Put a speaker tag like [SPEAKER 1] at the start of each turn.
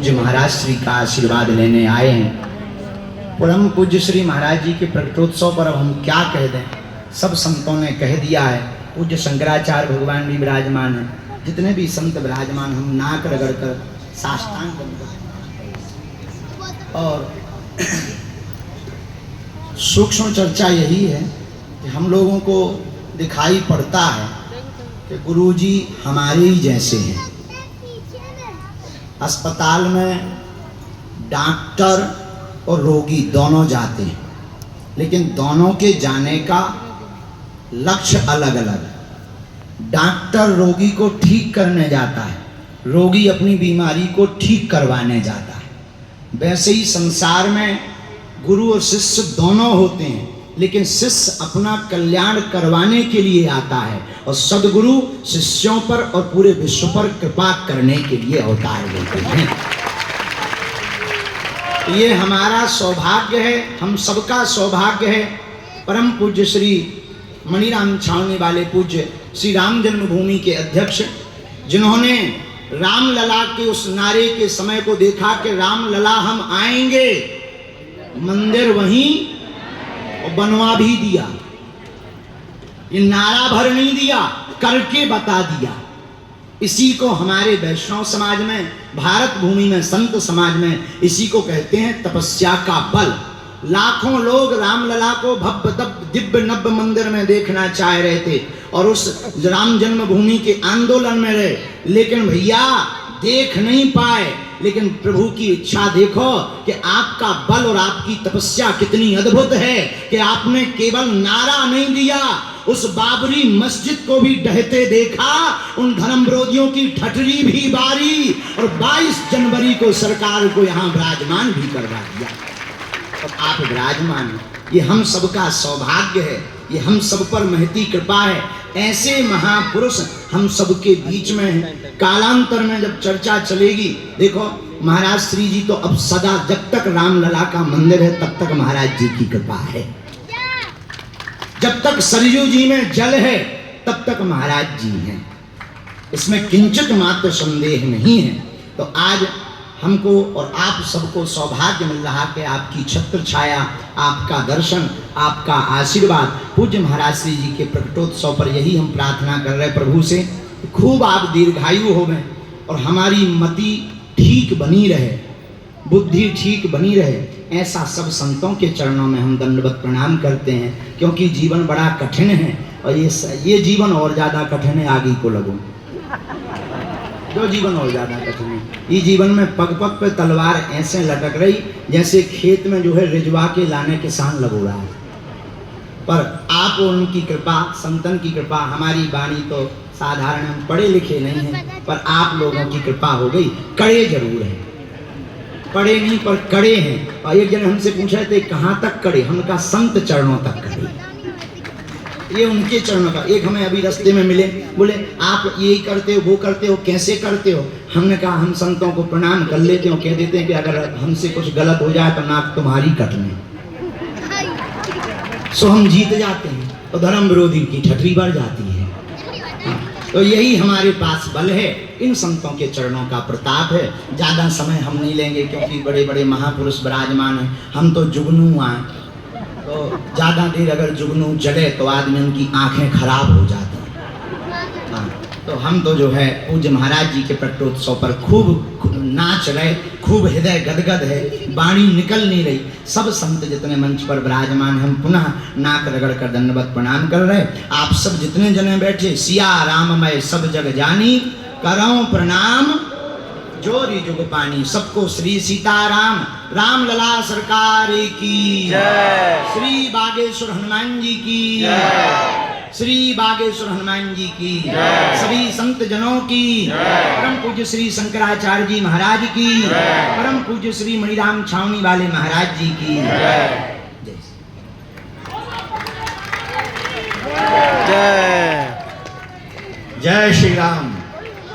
[SPEAKER 1] पूज्य महाराज श्री का आशीर्वाद लेने आए हैं। परम पूज्य श्री महाराज जी के प्रकटोत्सव पर अब हम क्या कह दें, सब संतों ने कह दिया है। पूज्य शंकराचार्य भगवान भी विराजमान हैं, जितने भी संत विराजमान, हम नाक रगड़ कर साष्टांग और सूक्ष्म चर्चा यही है कि हम लोगों को दिखाई पड़ता है कि गुरुजी हमारे ही जैसे हैं। अस्पताल में डॉक्टर और रोगी दोनों जाते हैं, लेकिन दोनों के जाने का लक्ष्य अलग अलग है। डॉक्टर रोगी को ठीक करने जाता है, रोगी अपनी बीमारी को ठीक करवाने जाता है। वैसे ही संसार में गुरु और शिष्य दोनों होते हैं, लेकिन शिष्य अपना कल्याण करवाने के लिए आता है और सद्गुरु शिष्यों पर और पूरे विश्व पर कृपा करने के लिए अवतार लेते हैं। ये हमारा सौभाग्य है, हम सबका सौभाग्य है। परम पूज्य श्री मणिराम छावनी वाले पूज्य श्री राम जन्मभूमि के अध्यक्ष, जिन्होंने रामलला के उस नारे के समय को देखा कि रामलला हम आएंगे, मंदिर वहीं और बनवा भी दिया। ये नारा भर नहीं दिया, करके बता दिया। इसी को हमारे वैष्णव समाज में, भारत भूमि में, संत समाज में इसी को कहते हैं तपस्या का बल। लाखों लोग रामलला को भव्य दिव्य नव्य मंदिर में देखना चाह रहे थे और उस राम जन्मभूमि के आंदोलन में रहे, लेकिन भैया देख नहीं पाए। लेकिन प्रभु की इच्छा देखो कि आपका बल और आपकी तपस्या कितनी अद्भुत है कि आपने केवल नारा नहीं दिया, उस बाबरी मस्जिद को भी ढहते देखा, उन धर्म विरोधियों की ठठरी भी बारी और 22 जनवरी को सरकार को यहाँ विराजमान भी करवा दिया। और आप विराजमान, ये हम सबका सौभाग्य है, ये हम सब पर महती कृपा है। ऐसे महापुरुष हम सबके बीच में हैं। कालांतर में जब चर्चा चलेगी, देखो महाराज श्री जी तो अब सदा, जब तक रामलला का मंदिर है तब तक महाराज जी की कृपा है। जब तक सरयू जी में जल है तब तक महाराज जी हैं, इसमें किंचित मात्र संदेह नहीं है। तो आज हमको और आप सबको सौभाग्य मिल रहा कि आपकी छत्र छाया, आपका दर्शन, आपका आशीर्वाद पूज्य महाराज श्री जी के प्रकटोत्सव पर यही हम प्रार्थना कर रहे प्रभु से, खूब आप दीर्घायु हो गए और हमारी मति ठीक बनी रहे, बुद्धि ठीक बनी रहे। ऐसा सब संतों के चरणों में हम दंडवत प्रणाम करते हैं, क्योंकि जीवन बड़ा कठिन है और ये जीवन और ज़्यादा कठिन है। आगे को लगो जो जीवन और ज़्यादा कठिन है, ये जीवन में पग पग पे तलवार ऐसे लटक रही जैसे खेत में जो है रिजवा के लाने किसान लगो रहा है। पर आप उनकी कृपा, संतन की कृपा, हमारी वाणी तो साधारण, हम पढ़े लिखे नहीं हैं, पर आप लोगों की कृपा हो गई। कड़े जरूर हैं, पढ़े नहीं पर कड़े हैं। और एक जन हमसे पूछा थे कहाँ तक कड़े, हमने कहा संत चरणों तक कड़े, ये उनके चरणों का। एक हमें अभी रास्ते में मिले, बोले आप यही करते हो, वो करते हो, कैसे करते हो? हमने कहा हम संतों को प्रणाम कर लेते हो, कह देते हैं कि अगर हमसे कुछ गलत हो जाए तो नाक तुम्हारी कटने, सो हम जीत जाते हैं और धर्म विरोधी की ठठरी बढ़ जाती है। तो यही हमारे पास बल है, इन संतों के चरणों का प्रताप है। ज़्यादा समय हम नहीं लेंगे क्योंकि बड़े बड़े महापुरुष विराजमान हैं। हम तो जुगनू आए, तो ज़्यादा देर अगर जुगनू जले तो आदमी उनकी आंखें खराब हो जाती हैं। हाँ, तो हम तो जो है पूज्य महाराज जी के प्रकटोत्सव पर खूब नाच रहे, खूब हृदय गदगद है, वाणी निकल नहीं रही। सब संत जितने मंच पर विराजमान, हम पुनः नाक रगड़ कर दंडवत प्रणाम कर रहे। आप सब जितने जने बैठे, सिया राम मैं सब जग जानी, करऊं प्रणाम जोरी जुग पानी। सबको श्री सीताराम, रामलला सरकार की जय, श्री बागेश्वर हनुमान जी की जय, श्री बागेश्वर हनुमान जी की जय, सभी संत जनों की जय, परम पूज्य श्री शंकराचार्य जी महाराज की जय, परम पूज्य श्री मणिराम छावनी वाले महाराज जी की जय। जय जय श्री राम।